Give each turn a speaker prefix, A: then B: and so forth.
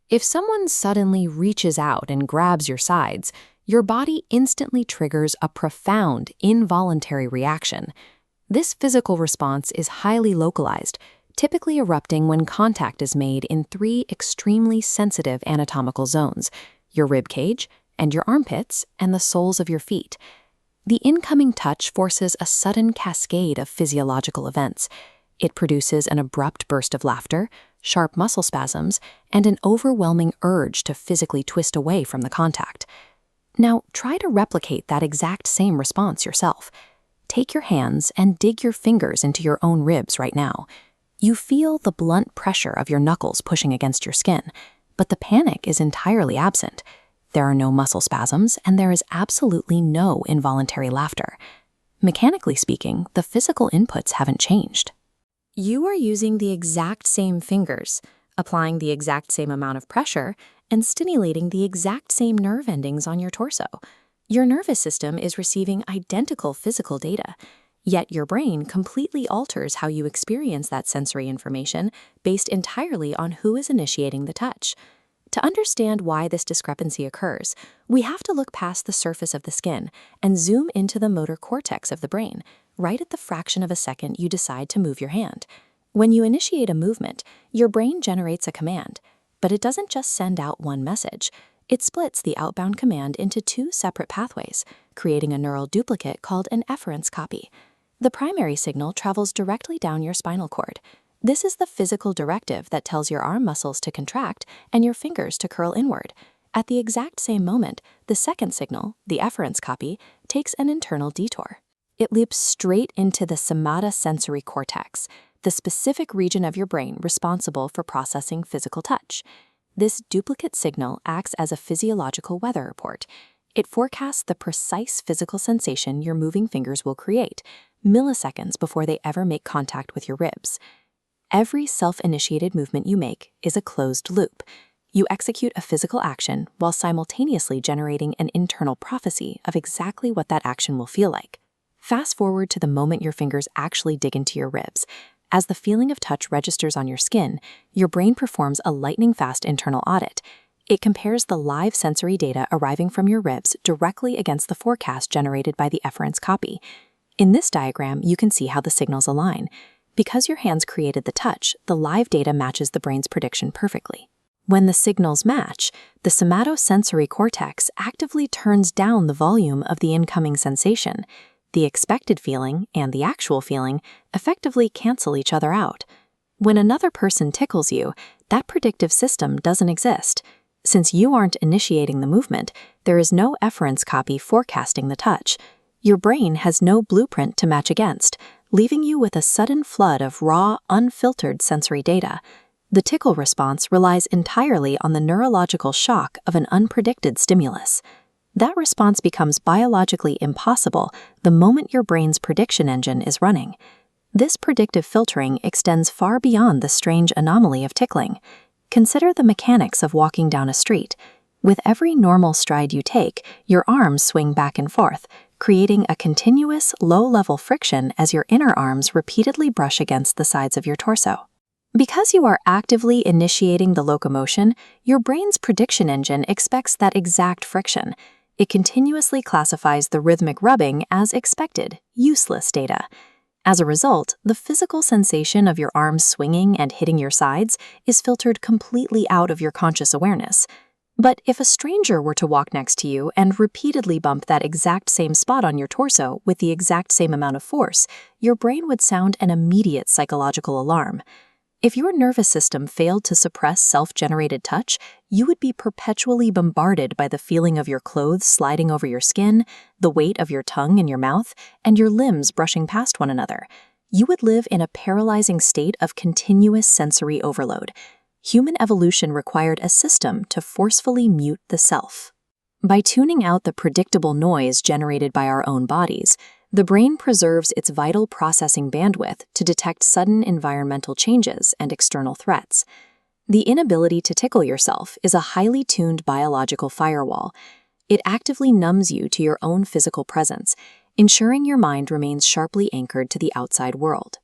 A: If someone suddenly reaches out and grabs your sides, your body instantly triggers a profound, involuntary reaction. This physical response is highly localized, typically erupting when contact is made in three extremely sensitive anatomical zones: your rib cage, and your armpits, and the soles of your feet. The incoming touch forces a sudden cascade of physiological events. It produces an abrupt burst of laughter, sharp muscle spasms, and an overwhelming urge to physically twist away from the contact. Now, try to replicate that exact same response yourself. Take your hands and dig your fingers into your own ribs right now. You feel the blunt pressure of your knuckles pushing against your skin, but the panic is entirely absent. There are no muscle spasms, and there is absolutely no involuntary laughter. Mechanically speaking, the physical inputs haven't changed. You are using the exact same fingers, applying the exact same amount of pressure, and stimulating the exact same nerve endings on your torso. Your nervous system is receiving identical physical data, yet your brain completely alters how you experience that sensory information based entirely on who is initiating the touch. To understand why this discrepancy occurs, we have to look past the surface of the skin and zoom into the motor cortex of the brain, right at the fraction of a second you decide to move your hand. When you initiate a movement, your brain generates a command, but it doesn't just send out one message. It splits the outbound command into two separate pathways, creating a neural duplicate called an efference copy. The primary signal travels directly down your spinal cord. This is the physical directive that tells your arm muscles to contract and your fingers to curl inward. At the exact same moment, the second signal, the efference copy, takes an internal detour. It leaps straight into the somatosensory cortex, the specific region of your brain responsible for processing physical touch. This duplicate signal acts as a physiological weather report. It forecasts the precise physical sensation your moving fingers will create, milliseconds before they ever make contact with your ribs. Every self-initiated movement you make is a closed loop. You execute a physical action while simultaneously generating an internal prophecy of exactly what that action will feel like. Fast forward to the moment your fingers actually dig into your ribs. As the feeling of touch registers on your skin, your brain performs a lightning-fast internal audit. It compares the live sensory data arriving from your ribs directly against the forecast generated by the efference copy. In this diagram, you can see how the signals align. Because your hands created the touch, the live data matches the brain's prediction perfectly. When the signals match, the somatosensory cortex actively turns down the volume of the incoming sensation. The expected feeling and the actual feeling effectively cancel each other out. When another person tickles you, that predictive system doesn't exist. Since you aren't initiating the movement, there is no efference copy forecasting the touch. Your brain has no blueprint to match against, leaving you with a sudden flood of raw, unfiltered sensory data. The tickle response relies entirely on the neurological shock of an unpredicted stimulus. That response becomes biologically impossible the moment your brain's prediction engine is running. This predictive filtering extends far beyond the strange anomaly of tickling. Consider the mechanics of walking down a street. With every normal stride you take, your arms swing back and forth, creating a continuous, low-level friction as your inner arms repeatedly brush against the sides of your torso. Because you are actively initiating the locomotion, your brain's prediction engine expects that exact friction. It continuously classifies the rhythmic rubbing as expected, useless data. As a result, the physical sensation of your arms swinging and hitting your sides is filtered completely out of your conscious awareness. But if a stranger were to walk next to you and repeatedly bump that exact same spot on your torso with the exact same amount of force, your brain would sound an immediate psychological alarm. If your nervous system failed to suppress self-generated touch, you would be perpetually bombarded by the feeling of your clothes sliding over your skin, the weight of your tongue in your mouth, and your limbs brushing past one another. You would live in a paralyzing state of continuous sensory overload. Human evolution required a system to forcefully mute the self. By tuning out the predictable noise generated by our own bodies, the brain preserves its vital processing bandwidth to detect sudden environmental changes and external threats. The inability to tickle yourself is a highly tuned biological firewall. It actively numbs you to your own physical presence, ensuring your mind remains sharply anchored to the outside world.